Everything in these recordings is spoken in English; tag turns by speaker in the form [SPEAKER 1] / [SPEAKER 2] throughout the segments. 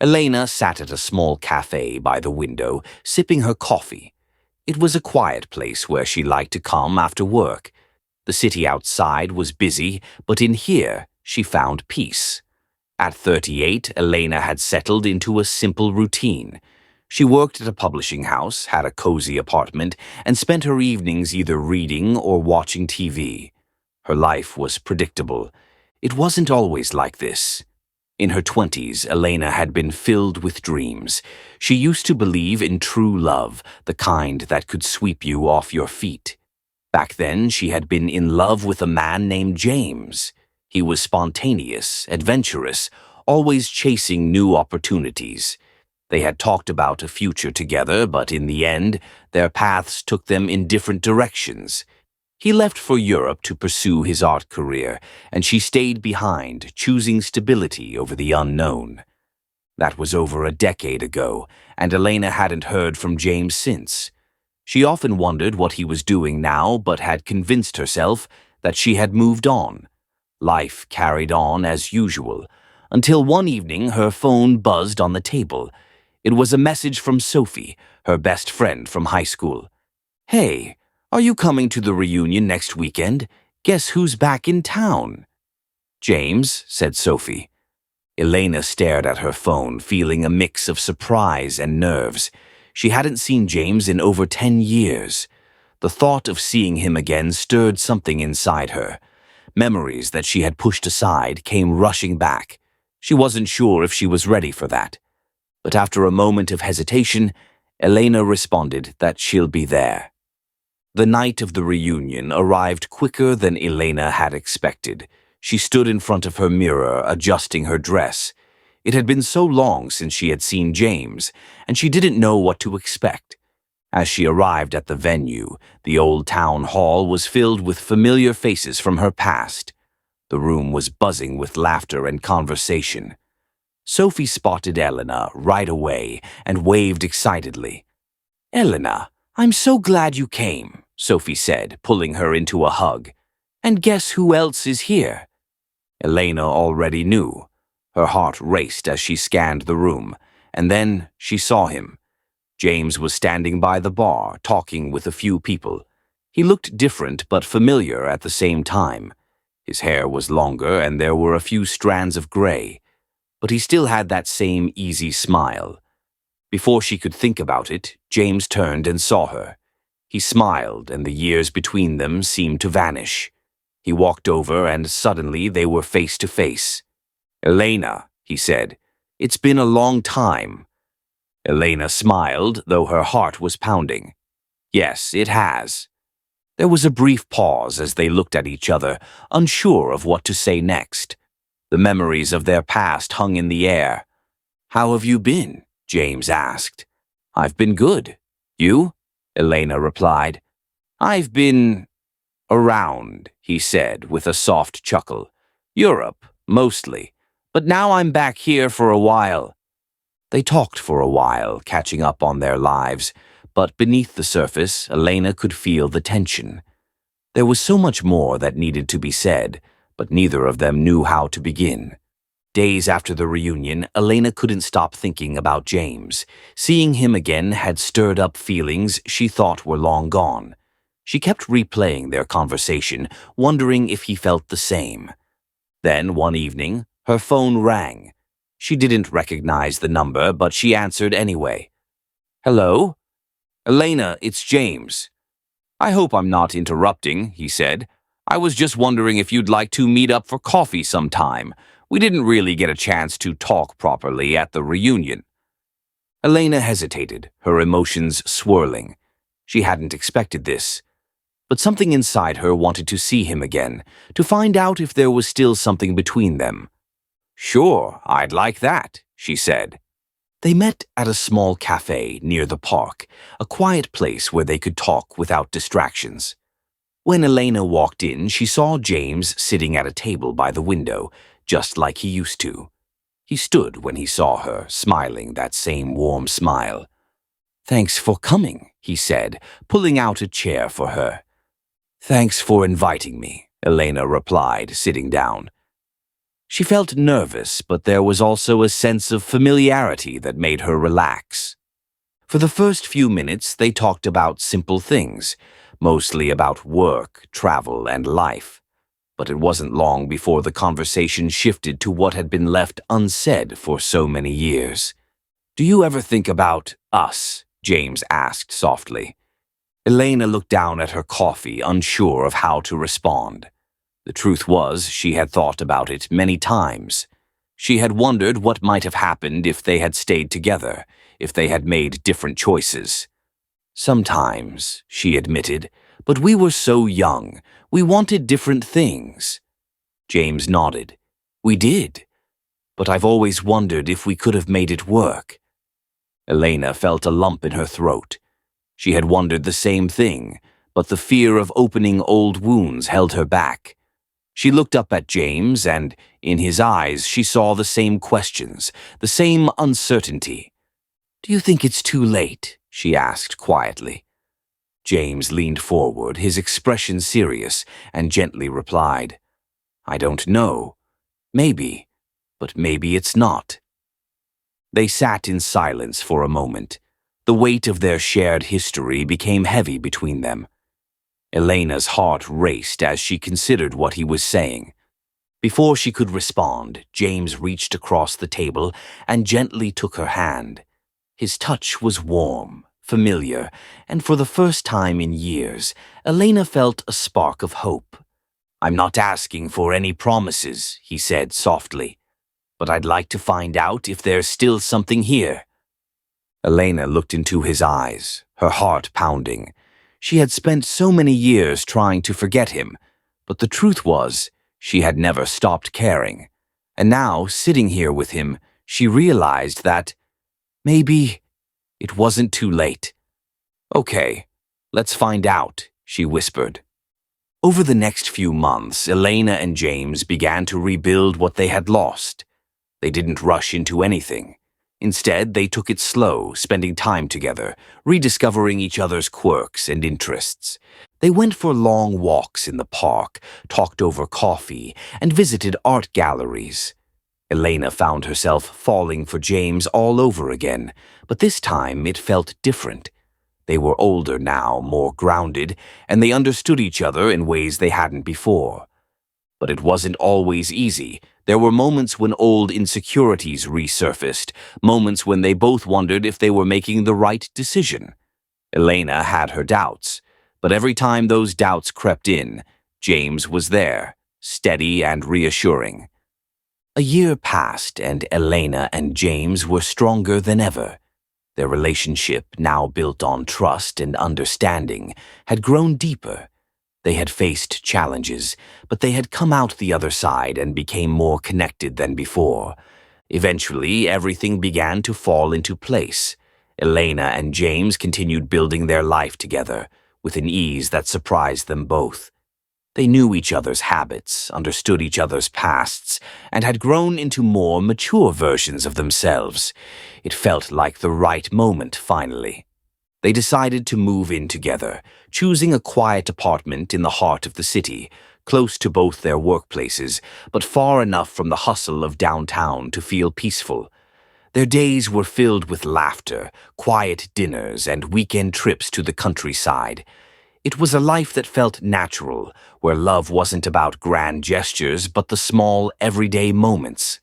[SPEAKER 1] Elena sat at a small cafe by the window, sipping her coffee. It was a quiet place where she liked to come after work. The city outside was busy, but in here she found peace. At 38, Elena had settled into a simple routine. She worked at a publishing house, had a cozy apartment, and spent her evenings either reading or watching TV. Her life was predictable. It wasn't always like this. In her 20s, Elena had been filled with dreams. She used to believe in true love, the kind that could sweep you off your feet. Back then, she had been in love with a man named James. He was spontaneous, adventurous, always chasing new opportunities. They had talked about a future together, but in the end, their paths took them in different directions. He left for Europe to pursue his art career, and she stayed behind, choosing stability over the unknown. That was over a decade ago, and Elena hadn't heard from James since. She often wondered what he was doing now, but had convinced herself that she had moved on. Life carried on as usual, until one evening her phone buzzed on the table. It was a message from Sophie, her best friend from high school. "Hey, are you coming to the reunion next weekend? Guess who's back in town?" "James," said Sophie. Elena stared at her phone, feeling a mix of surprise and nerves. She hadn't seen James in over 10 years. The thought of seeing him again stirred something inside her. Memories that she had pushed aside came rushing back. She wasn't sure if she was ready for that. But after a moment of hesitation, Elena responded that she'll be there. The night of the reunion arrived quicker than Elena had expected. She stood in front of her mirror, adjusting her dress. It had been so long since she had seen James, and she didn't know what to expect. As she arrived at the venue, the old town hall was filled with familiar faces from her past. The room was buzzing with laughter and conversation. Sophie spotted Elena right away and waved excitedly. "Elena, I'm so glad you came," Sophie said, pulling her into a hug. "And guess who else is here?" Elena already knew. Her heart raced as she scanned the room, and then she saw him. James was standing by the bar, talking with a few people. He looked different but familiar at the same time. His hair was longer and there were a few strands of gray, but he still had that same easy smile. Before she could think about it, James turned and saw her. He smiled, and the years between them seemed to vanish. He walked over, and suddenly they were face to face. "Elena," he said, "it's been a long time." Elena smiled, though her heart was pounding. "Yes, it has." There was a brief pause as they looked at each other, unsure of what to say next. The memories of their past hung in the air. "How have you been?" James asked. "I've been good. You?" Elena replied. "I've been around," he said with a soft chuckle. "Europe, mostly. But now I'm back here for a while." They talked for a while, catching up on their lives, but beneath the surface, Elena could feel the tension. There was so much more that needed to be said, but neither of them knew how to begin. Days after the reunion, Elena couldn't stop thinking about James. Seeing him again had stirred up feelings she thought were long gone. She kept replaying their conversation, wondering if he felt the same. Then, one evening, her phone rang. She didn't recognize the number, but she answered anyway. "Hello?" "Elena, it's James." "I hope I'm not interrupting," he said. "I was just wondering if you'd like to meet up for coffee sometime. We didn't really get a chance to talk properly at the reunion." Elena hesitated, her emotions swirling. She hadn't expected this. But something inside her wanted to see him again, to find out if there was still something between them. "Sure, I'd like that," she said. They met at a small cafe near the park, a quiet place where they could talk without distractions. When Elena walked in, she saw James sitting at a table by the window, just like he used to. He stood when he saw her, smiling that same warm smile. "Thanks for coming," he said, pulling out a chair for her. "Thanks for inviting me," Elena replied, sitting down. She felt nervous, but there was also a sense of familiarity that made her relax. For the first few minutes, they talked about simple things, mostly about work, travel, and life. But it wasn't long before the conversation shifted to what had been left unsaid for so many years. "Do you ever think about us?" James asked softly. Elena looked down at her coffee, unsure of how to respond. The truth was, she had thought about it many times. She had wondered what might have happened if they had stayed together, if they had made different choices. "Sometimes," she admitted, "but we were so young. We wanted different things." James nodded. "We did. But I've always wondered if we could have made it work." Elena felt a lump in her throat. She had wondered the same thing, but the fear of opening old wounds held her back. She looked up at James, and in his eyes she saw the same questions, the same uncertainty. "Do you think it's too late?" she asked quietly. James leaned forward, his expression serious, and gently replied, "I don't know. Maybe, but maybe it's not." They sat in silence for a moment. The weight of their shared history became heavy between them. Elena's heart raced as she considered what he was saying. Before she could respond, James reached across the table and gently took her hand. His touch was warm, familiar, and for the first time in years, Elena felt a spark of hope. "I'm not asking for any promises," he said softly, "but I'd like to find out if there's still something here." Elena looked into his eyes, her heart pounding. She had spent so many years trying to forget him, but the truth was, she had never stopped caring. And now, sitting here with him, she realized that maybe it wasn't too late. "Okay, let's find out," she whispered. Over the next few months, Elena and James began to rebuild what they had lost. They didn't rush into anything. Instead, they took it slow, spending time together, rediscovering each other's quirks and interests. They went for long walks in the park, talked over coffee, and visited art galleries. Elena found herself falling for James all over again, but this time it felt different. They were older now, more grounded, and they understood each other in ways they hadn't before. But it wasn't always easy. There were moments when old insecurities resurfaced, moments when they both wondered if they were making the right decision. Elena had her doubts, but every time those doubts crept in, James was there, steady and reassuring. A year passed, and Elena and James were stronger than ever. Their relationship, now built on trust and understanding, had grown deeper. They had faced challenges, but they had come out the other side and became more connected than before. Eventually, everything began to fall into place. Elena and James continued building their life together, with an ease that surprised them both. They knew each other's habits, understood each other's pasts, and had grown into more mature versions of themselves. It felt like the right moment, finally. They decided to move in together, choosing a quiet apartment in the heart of the city, close to both their workplaces, but far enough from the hustle of downtown to feel peaceful. Their days were filled with laughter, quiet dinners, and weekend trips to the countryside. It was a life that felt natural, where love wasn't about grand gestures but the small, everyday moments,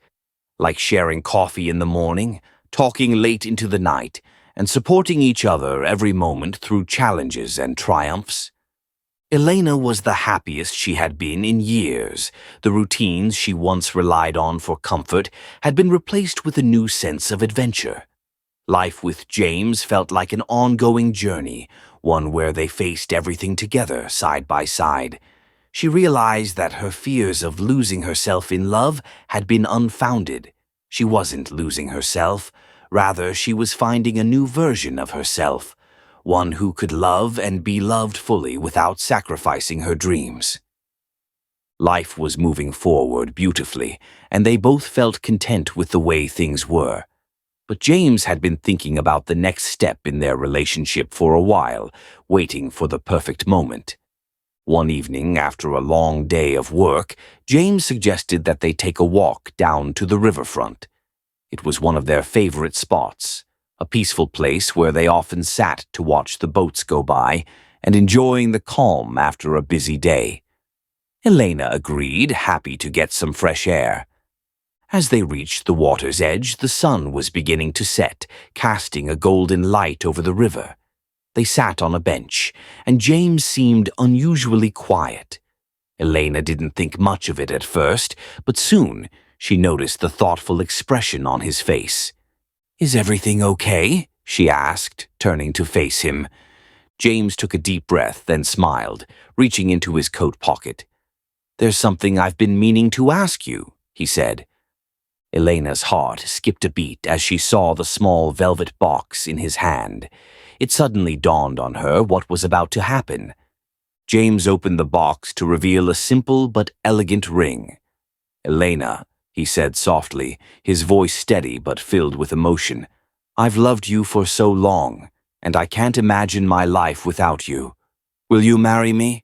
[SPEAKER 1] like sharing coffee in the morning, talking late into the night, and supporting each other every moment through challenges and triumphs. Elena was the happiest she had been in years. The routines she once relied on for comfort had been replaced with a new sense of adventure. Life with James felt like an ongoing journey, one where they faced everything together, side by side. She realized that her fears of losing herself in love had been unfounded. She wasn't losing herself. Rather, she was finding a new version of herself, one who could love and be loved fully without sacrificing her dreams. Life was moving forward beautifully, and they both felt content with the way things were. But James had been thinking about the next step in their relationship for a while, waiting for the perfect moment. One evening, after a long day of work, James suggested that they take a walk down to the riverfront. It was one of their favorite spots, a peaceful place where they often sat to watch the boats go by and enjoying the calm after a busy day. Elena agreed, happy to get some fresh air. As they reached the water's edge, the sun was beginning to set, casting a golden light over the river. They sat on a bench, and James seemed unusually quiet. Elena didn't think much of it at first, but soon she noticed the thoughtful expression on his face. "Is everything okay?" she asked, turning to face him. James took a deep breath, then smiled, reaching into his coat pocket. "There's something I've been meaning to ask you," he said. Elena's heart skipped a beat as she saw the small velvet box in his hand. It suddenly dawned on her what was about to happen. James opened the box to reveal a simple but elegant ring. "Elena," he said softly, his voice steady but filled with emotion, "I've loved you for so long, and I can't imagine my life without you. Will you marry me?"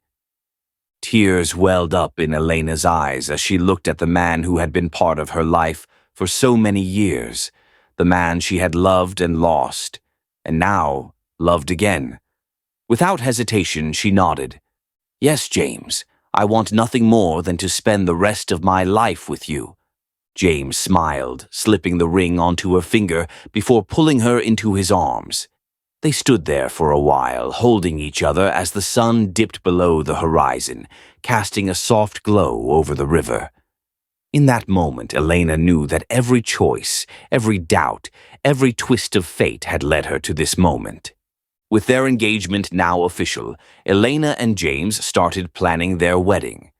[SPEAKER 1] Tears welled up in Elena's eyes as she looked at the man who had been part of her life for so many years, the man she had loved and lost, and now loved again. Without hesitation, she nodded. "Yes, James, I want nothing more than to spend the rest of my life with you." James smiled, slipping the ring onto her finger before pulling her into his arms. They stood there for a while, holding each other as the sun dipped below the horizon, casting a soft glow over the river. In that moment, Elena knew that every choice, every doubt, every twist of fate had led her to this moment. With their engagement now official, Elena and James started planning their wedding.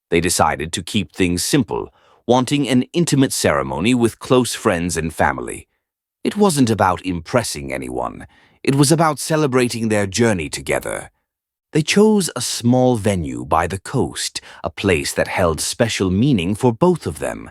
[SPEAKER 1] They decided to keep things simple, wanting an intimate ceremony with close friends and family. It wasn't about impressing anyone. It was about celebrating their journey together. They chose a small venue by the coast, a place that held special meaning for both of them.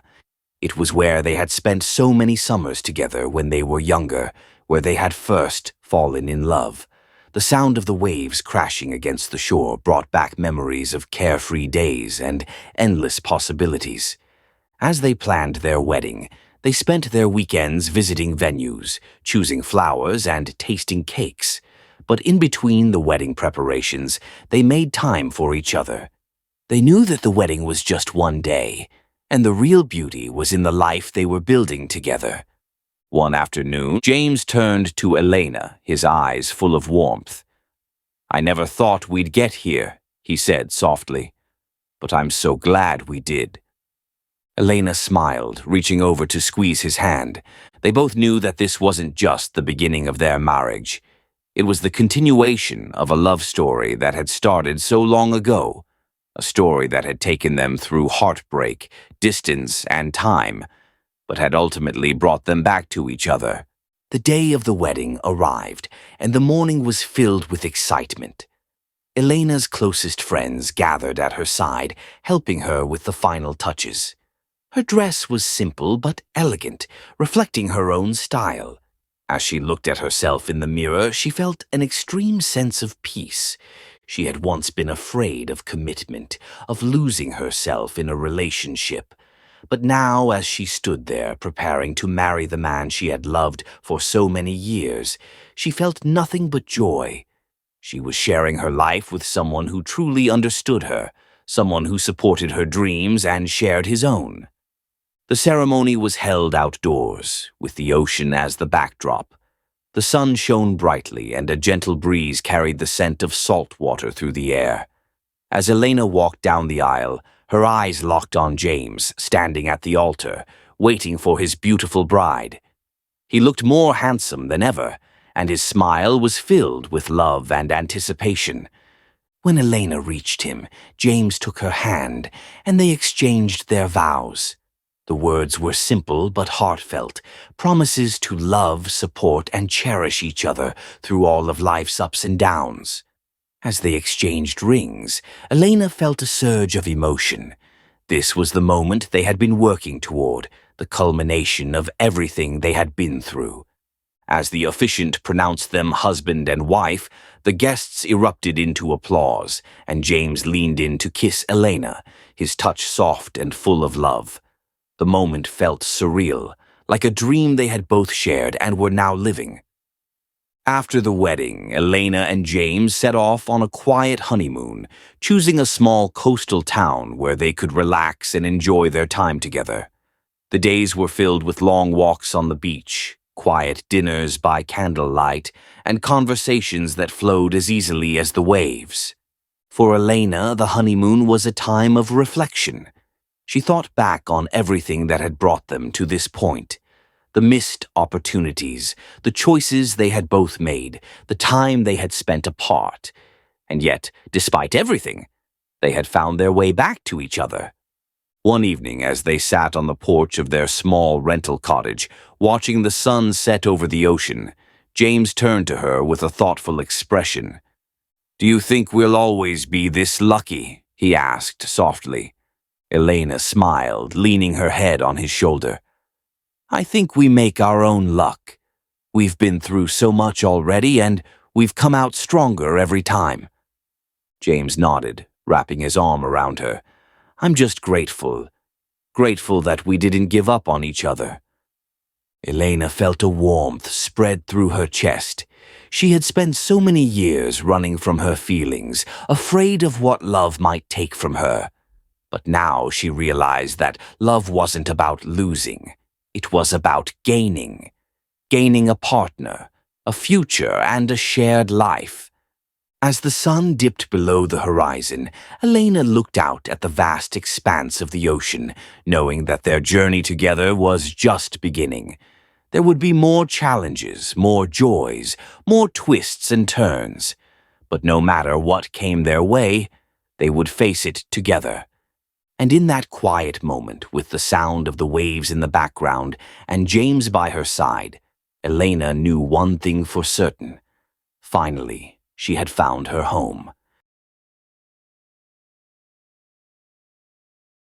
[SPEAKER 1] It was where they had spent so many summers together when they were younger, where they had first fallen in love. The sound of the waves crashing against the shore brought back memories of carefree days and endless possibilities. As they planned their wedding, they spent their weekends visiting venues, choosing flowers and tasting cakes. But in between the wedding preparations, they made time for each other. They knew that the wedding was just one day, and the real beauty was in the life they were building together. One afternoon, James turned to Elena, his eyes full of warmth. "I never thought we'd get here," he said softly, "but I'm so glad we did." Elena smiled, reaching over to squeeze his hand. They both knew that this wasn't just the beginning of their marriage. It was the continuation of a love story that had started so long ago, a story that had taken them through heartbreak, distance, and time, but had ultimately brought them back to each other. The day of the wedding arrived, and the morning was filled with excitement. Elena's closest friends gathered at her side, helping her with the final touches. Her dress was simple but elegant, reflecting her own style. As she looked at herself in the mirror, she felt an extreme sense of peace. She had once been afraid of commitment, of losing herself in a relationship. But now, as she stood there preparing to marry the man she had loved for so many years, she felt nothing but joy. She was sharing her life with someone who truly understood her, someone who supported her dreams and shared his own. The ceremony was held outdoors, with the ocean as the backdrop. The sun shone brightly, and a gentle breeze carried the scent of salt water through the air. As Elena walked down the aisle, her eyes locked on James, standing at the altar, waiting for his beautiful bride. He looked more handsome than ever, and his smile was filled with love and anticipation. When Elena reached him, James took her hand, and they exchanged their vows. The words were simple but heartfelt, promises to love, support, and cherish each other through all of life's ups and downs. As they exchanged rings, Elena felt a surge of emotion. This was the moment they had been working toward, the culmination of everything they had been through. As the officiant pronounced them husband and wife, the guests erupted into applause, and James leaned in to kiss Elena, his touch soft and full of love. The moment felt surreal, like a dream they had both shared and were now living. After the wedding, Elena and James set off on a quiet honeymoon, choosing a small coastal town where they could relax and enjoy their time together. The days were filled with long walks on the beach, quiet dinners by candlelight, and conversations that flowed as easily as the waves. For Elena, the honeymoon was a time of reflection. She thought back on everything that had brought them to this point. The missed opportunities, the choices they had both made, the time they had spent apart. And yet, despite everything, they had found their way back to each other. One evening, as they sat on the porch of their small rental cottage, watching the sun set over the ocean, James turned to her with a thoughtful expression. "Do you think we'll always be this lucky?" he asked softly. Elena smiled, leaning her head on his shoulder. "I think we make our own luck. We've been through so much already, and we've come out stronger every time." James nodded, wrapping his arm around her. "I'm just grateful that we didn't give up on each other." Elena felt a warmth spread through her chest. She had spent so many years running from her feelings, afraid of what love might take from her. But now she realized that love wasn't about losing. It was about gaining. Gaining a partner, a future, and a shared life. As the sun dipped below the horizon, Elena looked out at the vast expanse of the ocean, knowing that their journey together was just beginning. There would be more challenges, more joys, more twists and turns. But no matter what came their way, they would face it together. And in that quiet moment, with the sound of the waves in the background and James by her side, Elena knew one thing for certain. Finally, she had found her home.